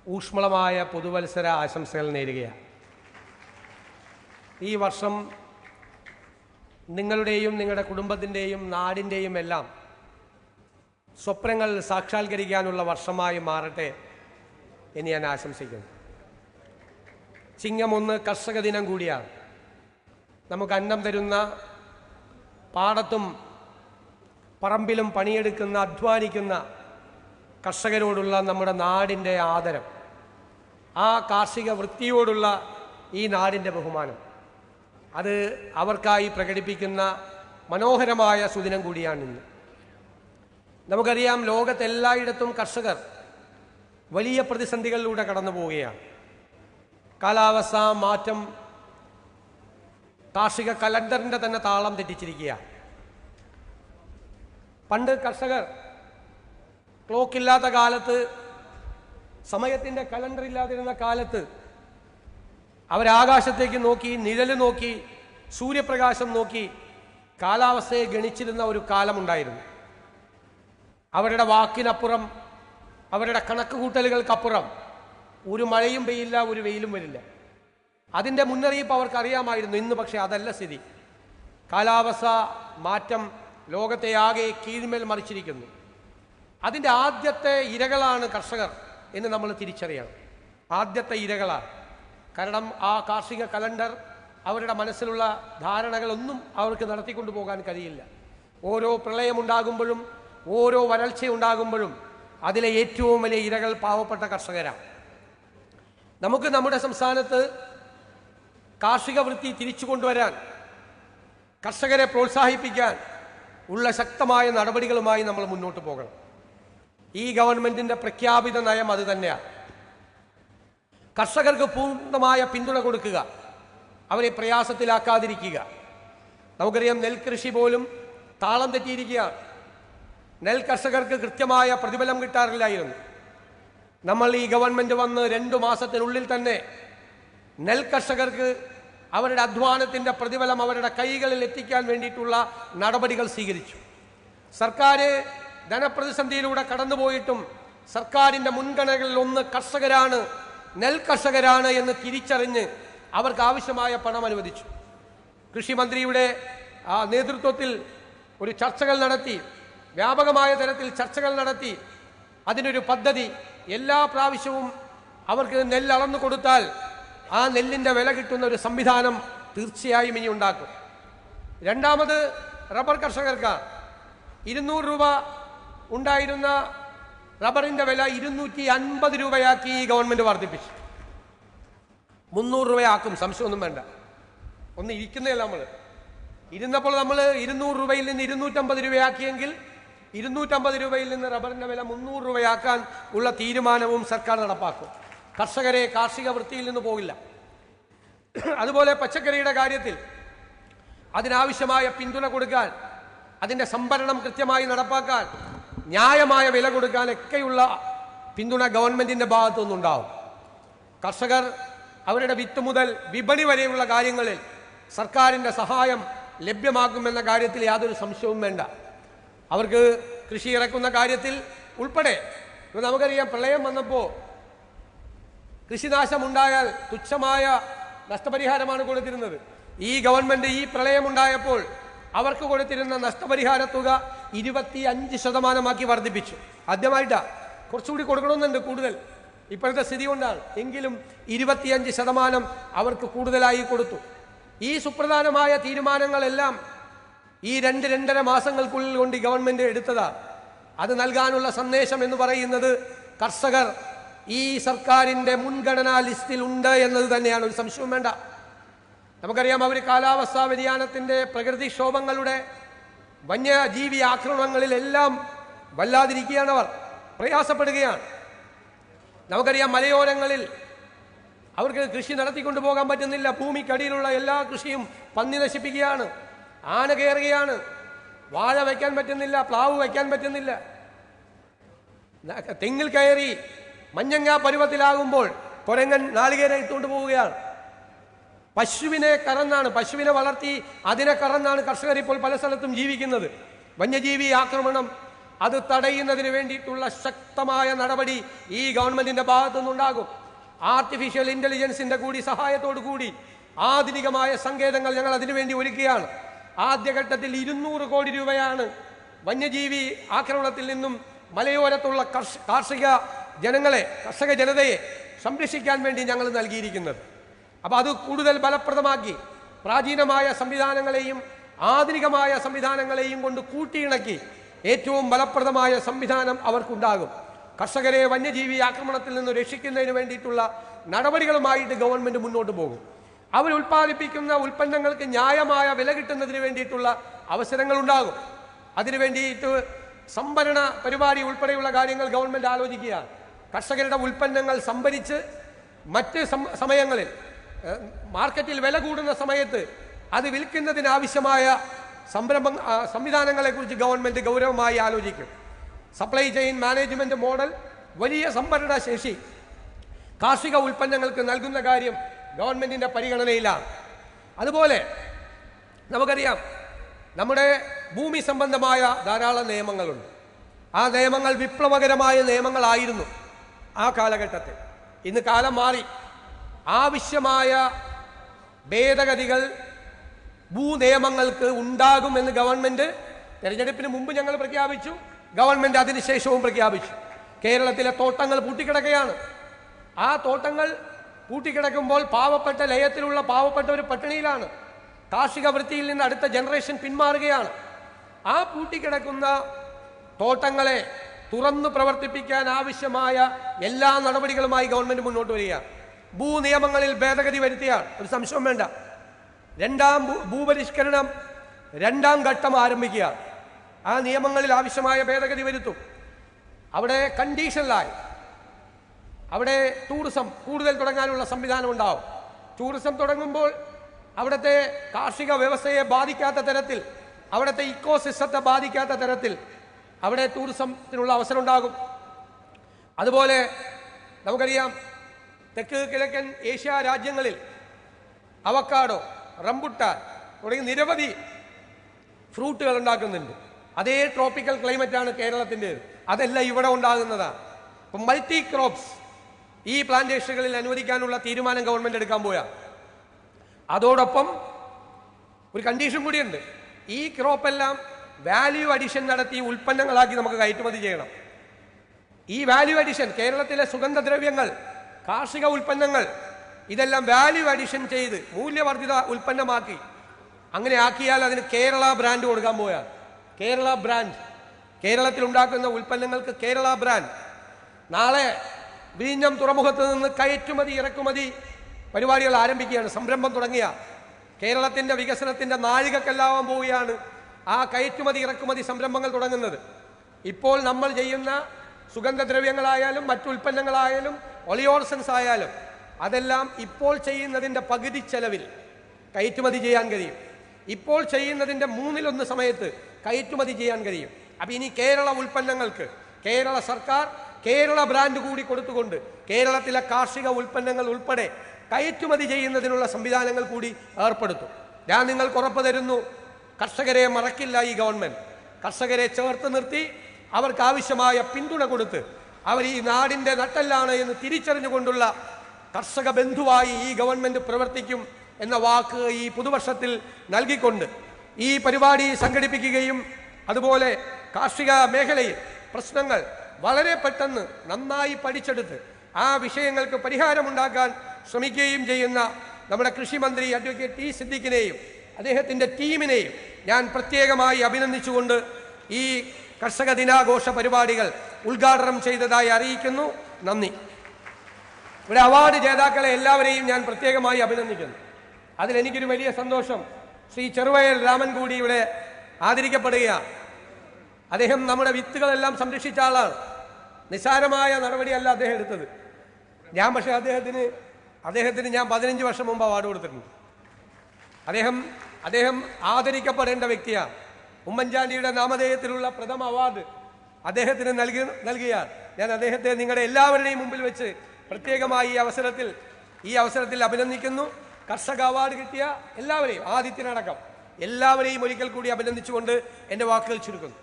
ഊഷ്മളമായ പുതുവത്സര ആശംസകൾ നേരുകയാണ്. ഈ വർഷം നിങ്ങളുടെയും നിങ്ങളുടെ കുടുംബത്തിൻ്റെയും നാടിൻ്റെയും എല്ലാം സ്വപ്നങ്ങൾ സാക്ഷാത്കരിക്കാനുള്ള വർഷമായി മാറട്ടെ എന്ന് ഞാൻ ആശംസിക്കുന്നു. ചിങ്ങം 1 കർഷക ദിനം കൂടിയാണ്. നമുക്ക് അന്നം തരുന്ന, പാടത്തും പറമ്പിലും പണിയെടുക്കുന്ന, അധ്വാനിക്കുന്ന കർഷകരോടുള്ള നമ്മുടെ നാടിൻ്റെ ആദരം, ആ കാർഷിക വൃത്തിയോടുള്ള ഈ നാടിൻ്റെ ബഹുമാനം, അത് അവർക്കായി പ്രകടിപ്പിക്കുന്ന മനോഹരമായ സുദിനം കൂടിയാണ് ഇന്ന്. നമുക്കറിയാം, ലോകത്തെല്ലായിടത്തും കർഷകർ വലിയ പ്രതിസന്ധികളിലൂടെ കടന്നു പോവുകയാണ്. കാലാവസ്ഥാ മാറ്റം കാർഷിക കലണ്ടറിൻ്റെ തന്നെ താളം തെറ്റിച്ചിരിക്കുകയാണ്. പണ്ട് കർഷകർ ക്ലോക്കില്ലാത്ത കാലത്ത്, സമയത്തിൻ്റെ കലണ്ടർ ഇല്ലാതിരുന്ന കാലത്ത് അവരാകാശത്തേക്ക് നോക്കി, നിഴല് നോക്കി, സൂര്യപ്രകാശം നോക്കി കാലാവസ്ഥയെ ഗണിച്ചിരുന്ന ഒരു കാലമുണ്ടായിരുന്നു. അവരുടെ വാക്കിനപ്പുറം, അവരുടെ കണക്കുകൂട്ടലുകൾക്കപ്പുറം ഒരു മഴയും പെയ്യില്ല, ഒരു വെയിലും വരില്ല. അതിൻ്റെ മുന്നറിയിപ്പ് അവർക്കറിയാമായിരുന്നു. ഇന്ന് പക്ഷേ അതല്ല സ്ഥിതി. കാലാവസ്ഥ മാറ്റം ലോകത്തെ ആകെ കീഴ്മേൽ മറിച്ചിരിക്കുന്നു. അതിൻ്റെ ആദ്യത്തെ ഇരകളാണ് കർഷകർ എന്ന് നമ്മൾ തിരിച്ചറിയണം. ആദ്യത്തെ ഇരകളാണ്. കാരണം ആ കാർഷിക കലണ്ടർ, അവരുടെ മനസ്സിലുള്ള ധാരണകളൊന്നും അവർക്ക് നടത്തിക്കൊണ്ടു പോകാൻ കഴിയില്ല. ഓരോ പ്രളയമുണ്ടാകുമ്പോഴും, ഓരോ വരൾച്ചയുണ്ടാകുമ്പോഴും അതിലെ ഏറ്റവും വലിയ ഇരകൾ പാവപ്പെട്ട കർഷകരാണ്. നമുക്ക് നമ്മുടെ സംസ്ഥാനത്ത് കാർഷിക വൃത്തി തിരിച്ചു കൊണ്ടുവരാൻ, കർഷകരെ പ്രോത്സാഹിപ്പിക്കാൻ ഉള്ള ശക്തമായ നടപടികളുമായി നമ്മൾ മുന്നോട്ട് പോകണം. ഈ ഗവൺമെന്റിന്റെ പ്രഖ്യാപിത നയം അത് തന്നെയാണ്. കർഷകർക്ക് പൂർണ്ണമായ പിന്തുണ കൊടുക്കുക, അവരെ പ്രയാസത്തിലാക്കാതിരിക്കുക. നമുക്കറിയാം, നെൽകൃഷി പോലും താളം തെറ്റിയിരിക്കുകയാണ്. നെൽ കർഷകർക്ക് കൃത്യമായ പ്രതിഫലം കിട്ടാറില്ലായിരുന്നു. നമ്മൾ ഈ ഗവൺമെന്റ് വന്ന് 2 മാസത്തിനുള്ളിൽ തന്നെ നെൽ കർഷകർക്ക് അവരുടെ അധ്വാനത്തിൻ്റെ പ്രതിഫലം അവരുടെ കൈകളിൽ എത്തിക്കാൻ വേണ്ടിയിട്ടുള്ള നടപടികൾ സ്വീകരിച്ചു. സർക്കാർ ധനപ്രതിസന്ധിയിലൂടെ കടന്നുപോയിട്ടും സർക്കാരിൻ്റെ മുൻഗണനകളിൽ ഒന്ന് കർഷകരാണ്, നെൽ കർഷകരാണ് എന്ന് തിരിച്ചറിഞ്ഞ് അവർക്ക് ആവശ്യമായ പണം അനുവദിച്ചു. കൃഷിമന്ത്രിയുടെ നേതൃത്വത്തിൽ ഒരു ചർച്ചകൾ നടത്തി, വ്യാപകമായ തരത്തിൽ ചർച്ചകൾ നടത്തി, അതിനൊരു പദ്ധതി, എല്ലാ പ്രാവശ്യവും അവർക്ക് നെല്ല് അളന്നു കൊടുത്താൽ ആ നെല്ലിൻ്റെ വില കിട്ടുന്ന ഒരു സംവിധാനം തീർച്ചയായും ഇനി ഉണ്ടാക്കും. രണ്ടാമത്, റബ്ബർ കർഷകർക്ക് 200 രൂപ ഉണ്ടായിരുന്ന റബ്ബറിൻ്റെ വില 250 രൂപയാക്കി ഈ ഗവൺമെൻറ് വർദ്ധിപ്പിച്ചു. 300 രൂപയാക്കും, സംശയമൊന്നും വേണ്ട. ഒന്ന് ഇരിക്കുന്നതല്ല, നമ്മൾ ഇരുന്നപ്പോൾ നമ്മൾ 200 രൂപയിൽ നിന്ന് 250 രൂപയാക്കിയെങ്കിൽ 250 രൂപയിൽ നിന്ന് റബ്ബറിൻ്റെ വില 300 രൂപയാക്കാൻ ഉള്ള തീരുമാനവും സർക്കാർ നടപ്പാക്കും. കർഷകരെ കാർഷിക വൃത്തിയിൽ നിന്ന് പോകില്ല. അതുപോലെ പച്ചക്കറിയുടെ കാര്യത്തിൽ അതിനാവശ്യമായ പിന്തുണ കൊടുക്കാൻ, അതിൻ്റെ സംഭരണം കൃത്യമായി നടപ്പാക്കാൻ, ന്യായമായ വില കൊടുക്കാനൊക്കെയുള്ള പിന്തുണ ഗവൺമെന്റിന്റെ ഭാഗത്തു നിന്നുണ്ടാവും. കർഷകർ അവരുടെ വിത്ത് മുതൽ വിപണി വരെയുള്ള കാര്യങ്ങളിൽ സർക്കാരിൻ്റെ സഹായം ലഭ്യമാക്കുമെന്ന കാര്യത്തിൽ യാതൊരു സംശയവും വേണ്ട. അവർക്ക് കൃഷി ഇറക്കുന്ന കാര്യത്തിൽ ഉൾപ്പെടെ, നമുക്കറിയാം, പ്രളയം വന്നപ്പോൾ കൃഷിനാശമുണ്ടായാൽ തുച്ഛമായ നഷ്ടപരിഹാരമാണ് കൊടുത്തിരുന്നത്. ഈ ഗവൺമെന്റ് ഈ പ്രളയമുണ്ടായപ്പോൾ അവർക്ക് കൊടുത്തിരുന്ന നഷ്ടപരിഹാര തുക 25% വർദ്ധിപ്പിച്ചു. ആദ്യമായിട്ടാണ്. കുറച്ചുകൂടി കൊടുക്കണമെന്നുണ്ട്, കൂടുതൽ, ഇപ്പോഴത്തെ സ്ഥിതി കൊണ്ടാണ്. എങ്കിലും 25% അവർക്ക് കൂടുതലായി കൊടുത്തു. ഈ സുപ്രധാനമായ തീരുമാനങ്ങളെല്ലാം ഈ 2-2.5 മാസങ്ങൾക്കുള്ളിൽ കൊണ്ട് ഗവൺമെന്റ് എടുത്തതാണ്. അത് നൽകാനുള്ള സന്ദേശം എന്ന് പറയുന്നത് കർഷകർ ഈ സർക്കാരിൻ്റെ മുൻഗണനാ ലിസ്റ്റിൽ ഉണ്ട് എന്നത് തന്നെയാണ്, ഒരു സംശയവും വേണ്ട. നമുക്കറിയാം, അവർ കാലാവസ്ഥാ വ്യതിയാനത്തിൻ്റെ, പ്രകൃതിക്ഷോഭങ്ങളുടെ, വന്യജീവി ആക്രമണങ്ങളിലെല്ലാം വല്ലാതിരിക്കുകയാണ്, അവർ പ്രയാസപ്പെടുകയാണ്. നമുക്കറിയാം, മലയോരങ്ങളിൽ അവർക്ക് കൃഷി നടത്തിക്കൊണ്ടു പോകാൻ പറ്റുന്നില്ല. ഭൂമിക്കടിയിലുള്ള എല്ലാ കൃഷിയും പന്നി നശിപ്പിക്കുകയാണ്, ആന കയറുകയാണ്, വാഴ വയ്ക്കാൻ പറ്റുന്നില്ല, പ്ലാവ് വയ്ക്കാൻ പറ്റുന്നില്ല. തെങ്ങിൽ കയറി മഞ്ഞങ്ങ പരുവത്തിലാകുമ്പോൾ കുരങ്ങൻ നാളികേരം ഇട്ടുകൊണ്ട് പോവുകയാണ്. പശുവിനെ വളർത്തി അതിനെ കറന്നാണ് കർഷകർ ഇപ്പോൾ പല സ്ഥലത്തും ജീവിക്കുന്നത്. വന്യജീവി ആക്രമണം, അത് തടയുന്നതിന് വേണ്ടിയിട്ടുള്ള ശക്തമായ നടപടി ഈ ഗവൺമെന്റിന്റെ ഭാഗത്തു നിന്നുണ്ടാകും. ആർട്ടിഫിഷ്യൽ ഇന്റലിജൻസിന്റെ കൂടി സഹായത്തോടു കൂടി ആധുനികമായ സങ്കേതങ്ങൾ ഞങ്ങൾ അതിനുവേണ്ടി ഒരുക്കുകയാണ്. ആദ്യഘട്ടത്തിൽ 200 കോടി രൂപയാണ് വന്യജീവി ആക്രമണത്തിൽ നിന്നും മലയോരത്തുള്ള കർഷക ജനതയെ സംരക്ഷിക്കാൻ വേണ്ടി ഞങ്ങൾ നൽകിയിരിക്കുന്നത്. അപ്പോൾ അത് കൂടുതൽ ഫലപ്രദമാക്കി പ്രാചീനമായ സംവിധാനങ്ങളെയും ആധുനികമായ സംവിധാനങ്ങളെയും കൊണ്ട് കൂട്ടിയിണക്കി ഏറ്റവും ഫലപ്രദമായ സംവിധാനം അവർക്കുണ്ടാകും. കർഷകരെ വന്യജീവി ആക്രമണത്തിൽ നിന്ന് രക്ഷിക്കുന്നതിന് വേണ്ടിയിട്ടുള്ള നടപടികളുമായിട്ട് ഗവൺമെന്റ് മുന്നോട്ട് പോകും. അവർ ഉൽപ്പാദിപ്പിക്കുന്ന ഉൽപ്പന്നങ്ങൾക്ക് ന്യായമായ വില കിട്ടുന്നതിന് വേണ്ടിയിട്ടുള്ള അവസരങ്ങൾ ഉണ്ടാകും. അതിനു വേണ്ടിയിട്ട് സംഭരണ പരിപാടി ഉൾപ്പെടെയുള്ള കാര്യങ്ങൾ ഗവൺമെന്റ് ആലോചിക്കുകയാണ്. കർഷകരുടെ ഉൽപ്പന്നങ്ങൾ സംഭരിച്ച് മറ്റ് സമയങ്ങളിൽ മാർക്കറ്റിൽ വില കൂടുന്ന സമയത്ത് അത് വിൽക്കുന്നതിനാവശ്യമായ സംവിധാനങ്ങളെക്കുറിച്ച് ഗവൺമെന്റ് ഗൗരവമായി ആലോചിക്കും. സപ്ലൈ ചെയിൻ മാനേജ്മെന്റ് മോഡൽ വലിയ സംഭരണ ശേഷി കാർഷിക ഉൽപ്പന്നങ്ങൾക്ക് നൽകുന്ന കാര്യം ഗവൺമെന്റിന്റെ പരിഗണനയിലാണ്. അതുപോലെ നമുക്കറിയാം, നമ്മുടെ ഭൂമി സംബന്ധമായ ധാരാളം നിയമങ്ങളുണ്ട്. ആ നിയമങ്ങൾ വിപ്ലവകരമായ നിയമങ്ങളായിരുന്നു ആ കാലഘട്ടത്തിൽ. ഇന്ന് കാലം മാറി. ആവശ്യമായ ഭേദഗതികൾ ഭൂനിയമങ്ങൾക്ക് ഉണ്ടാകുമെന്ന് ഗവൺമെന്റ് തെരഞ്ഞെടുപ്പിന് മുമ്പ് ഞങ്ങൾ പ്രഖ്യാപിച്ചു. ഗവൺമെന്റ് അതിനുശേഷവും പ്രഖ്യാപിച്ചു. കേരളത്തിലെ തോട്ടങ്ങൾ പൂട്ടിക്കിടക്കുകയാണ്. ആ തോട്ടങ്ങൾ പൂട്ടിക്കിടക്കുമ്പോൾ പാവപ്പെട്ട ലയത്തിലുള്ള പാവപ്പെട്ടവർ പട്ടിണിയിലാണ്. കാർഷിക വൃത്തിയിൽ നിന്ന് അടുത്ത ജനറേഷൻ പിന്മാറുകയാണ്. ആ പൂട്ടിക്കിടക്കുന്ന തോട്ടങ്ങളെ തുറന്നു പ്രവർത്തിപ്പിക്കാൻ ആവശ്യമായ എല്ലാ നടപടികളുമായി ഗവൺമെന്റ് മുന്നോട്ട് വരികയാണ്. ഭൂനിയമങ്ങളിൽ ഭേദഗതി വരുത്തിയാൽ ഒരു സംശയം വേണ്ട. ഭൂപരിഷ്കരണം 2ാം ഘട്ടം ആരംഭിക്കുക. ആ നിയമങ്ങളിൽ ആവശ്യമായ ഭേദഗതി വരുത്തും. അവിടെ കണ്ടീഷനിലായി അവിടെ ടൂറിസം കൂടുതൽ തുടങ്ങാനുള്ള സംവിധാനം ഉണ്ടാവും. ടൂറിസം തുടങ്ങുമ്പോൾ അവിടുത്തെ കാർഷിക വ്യവസ്ഥയെ ബാധിക്കാത്ത തരത്തിൽ, അവിടുത്തെ ഇക്കോസിസ്റ്റത്തെ ബാധിക്കാത്ത തരത്തിൽ അവിടെ ടൂറിസത്തിനുള്ള അവസരം ഉണ്ടാകും. അതുപോലെ നമുക്കറിയാം, തെക്ക് കിഴക്കൻ ഏഷ്യ രാജ്യങ്ങളിൽ അവക്കാഡോ, റംബുട്ടാൻ തുടങ്ങി നിരവധി ഫ്രൂട്ടുകൾ ഉണ്ടാക്കുന്നുണ്ട്. അതേ ട്രോപ്പിക്കൽ ക്ലൈമറ്റാണ് കേരളത്തിൻ്റേത്. അതെല്ലാം ഇവിടെ ഉണ്ടാകുന്നതാണ്. ഇപ്പം മൾട്ടി ക്രോപ്സ് ഈ പ്ലാന്റേഷനുകളിൽ അനുവദിക്കാനുള്ള തീരുമാനം ഗവൺമെന്റ് എടുക്കാൻ പോയാ. അതോടൊപ്പം ഒരു കണ്ടീഷൻ കൂടിയുണ്ട്. ഈ ക്രോപ്പെല്ലാം വാല്യൂ അഡീഷൻ നടത്തി ഉൽപ്പന്നങ്ങളാക്കി നമുക്ക് കയറ്റുമതി ചെയ്യണം. ഈ വാല്യൂ അഡീഷൻ, കേരളത്തിലെ സുഗന്ധദ്രവ്യങ്ങൾ, കാർഷിക ഉൽപ്പന്നങ്ങൾ ഇതെല്ലാം വാല്യൂ അഡീഷൻ ചെയ്ത് മൂല്യവർദ്ധിത ഉൽപ്പന്നമാക്കി അങ്ങനെ ആക്കിയാൽ അതിന് കേരള ബ്രാൻഡ് കൊടുക്കാൻ പോയാൽ, കേരള ബ്രാൻഡ്, കേരളത്തിൽ ഉണ്ടാക്കുന്ന ഉൽപ്പന്നങ്ങൾക്ക് കേരള ബ്രാൻഡ്. നാളെ വിഴിഞ്ഞം തുറമുഖത്ത് നിന്ന് കയറ്റുമതി ഇറക്കുമതി പരിപാടികൾ ആരംഭിക്കുകയാണ്. സംരംഭം തുടങ്ങിയ കേരളത്തിന്റെ വികസനത്തിന്റെ നാഴികക്കല്ലാവാൻ പോവുകയാണ് ആ കയറ്റുമതി ഇറക്കുമതി സംരംഭങ്ങൾ തുടങ്ങുന്നത്. ഇപ്പോൾ നമ്മൾ ചെയ്യുന്ന സുഗന്ധദ്രവ്യങ്ങളായാലും മറ്റു ഉൽപ്പന്നങ്ങളായാലും ഒളിയോർസൻസ് ആയാലും അതെല്ലാം ഇപ്പോൾ ചെയ്യുന്നതിൻ്റെ പകുതി ചെലവിൽ കയറ്റുമതി ചെയ്യാൻ കഴിയും. ഇപ്പോൾ ചെയ്യുന്നതിൻ്റെ 1/3 സമയത്ത് കയറ്റുമതി ചെയ്യാൻ കഴിയും. അപ്പം ഇനി കേരള ഉൽപ്പന്നങ്ങൾക്ക് കേരള സർക്കാർ കേരള ബ്രാൻഡ് കൂടി കൊടുത്തുകൊണ്ട് കേരളത്തിലെ കാർഷിക ഉൽപ്പന്നങ്ങൾ ഉൾപ്പെടെ കയറ്റുമതി ചെയ്യുന്നതിനുള്ള സംവിധാനങ്ങൾ കൂടി ഏർപ്പെടുത്തും. ഞാൻ നിങ്ങൾക്ക് ഉറപ്പ് തരുന്നു, കർഷകരെ മറക്കില്ല ഈ ഗവൺമെന്റ്. കർഷകരെ ചേർത്ത് നിർത്തി അവർക്ക് ആവശ്യമായ പിന്തുണ കൊടുത്ത് അവർ ഈ നാടിൻ്റെ നട്ടെല്ലാണ് എന്ന് തിരിച്ചറിഞ്ഞുകൊണ്ടുള്ള കർഷക ബന്ധുവായി ഈ ഗവൺമെന്റ് പ്രവർത്തിക്കും എന്ന വാക്ക് ഈ പുതുവർഷത്തിൽ നൽകിക്കൊണ്ട് ഈ പരിപാടി സംഘടിപ്പിക്കുകയും അതുപോലെ കാർഷിക മേഖലയിൽ പ്രശ്നങ്ങൾ വളരെ പെട്ടെന്ന് നന്നായി പഠിച്ചെടുത്ത് ആ വിഷയങ്ങൾക്ക് പരിഹാരമുണ്ടാക്കാൻ ശ്രമിക്കുകയും ചെയ്യുന്ന നമ്മുടെ കൃഷിമന്ത്രി അഡ്വക്കേറ്റ് ടി സിദ്ദിഖിനെയും അദ്ദേഹത്തിൻ്റെ ടീമിനെയും ഞാൻ പ്രത്യേകമായി അഭിനന്ദിച്ചുകൊണ്ട് ഈ കർഷക ദിനാഘോഷ പരിപാടികൾ ഉദ്ഘാടനം ചെയ്തതായി അറിയിക്കുന്നു. നന്ദി. ഇവിടെ അവാർഡ് ജേതാക്കളെ എല്ലാവരെയും ഞാൻ പ്രത്യേകമായി അഭിനന്ദിക്കുന്നു. അതിലെനിക്കൊരു വലിയ സന്തോഷം. ശ്രീ ചെറുവയൽ രാമൻ കൂടി ഇവിടെ ആദരിക്കപ്പെടുകയാണ്. അദ്ദേഹം നമ്മുടെ വിത്തുകളെല്ലാം സംരക്ഷിച്ച ആളാണ്. നിസ്സാരമായ നടപടിയല്ല അദ്ദേഹം എടുത്തത്. പക്ഷേ അദ്ദേഹത്തിന് ഞാൻ 15 വർഷം മുമ്പ് അവാർഡ് കൊടുത്തിട്ടുണ്ട്. അദ്ദേഹം ആദരിക്കപ്പെടേണ്ട വ്യക്തിയാണ്. ഉമ്മൻചാണ്ടിയുടെ നാമധേയത്തിലുള്ള പ്രഥമ അവാർഡ് അദ്ദേഹത്തിന് നൽകിയാൽ ഞാൻ അദ്ദേഹത്തെ നിങ്ങളുടെ എല്ലാവരുടെയും മുമ്പിൽ വെച്ച് പ്രത്യേകമായി ഈ അവസരത്തിൽ അഭിനന്ദിക്കുന്നു. കർഷക അവാർഡ് കിട്ടിയ എല്ലാവരെയും, ആദിത്യനടക്കം എല്ലാവരെയും ഒരിക്കൽ കൂടി അഭിനന്ദിച്ചുകൊണ്ട് എൻ്റെ വാക്കുകൾ ചുരുക്കുന്നു.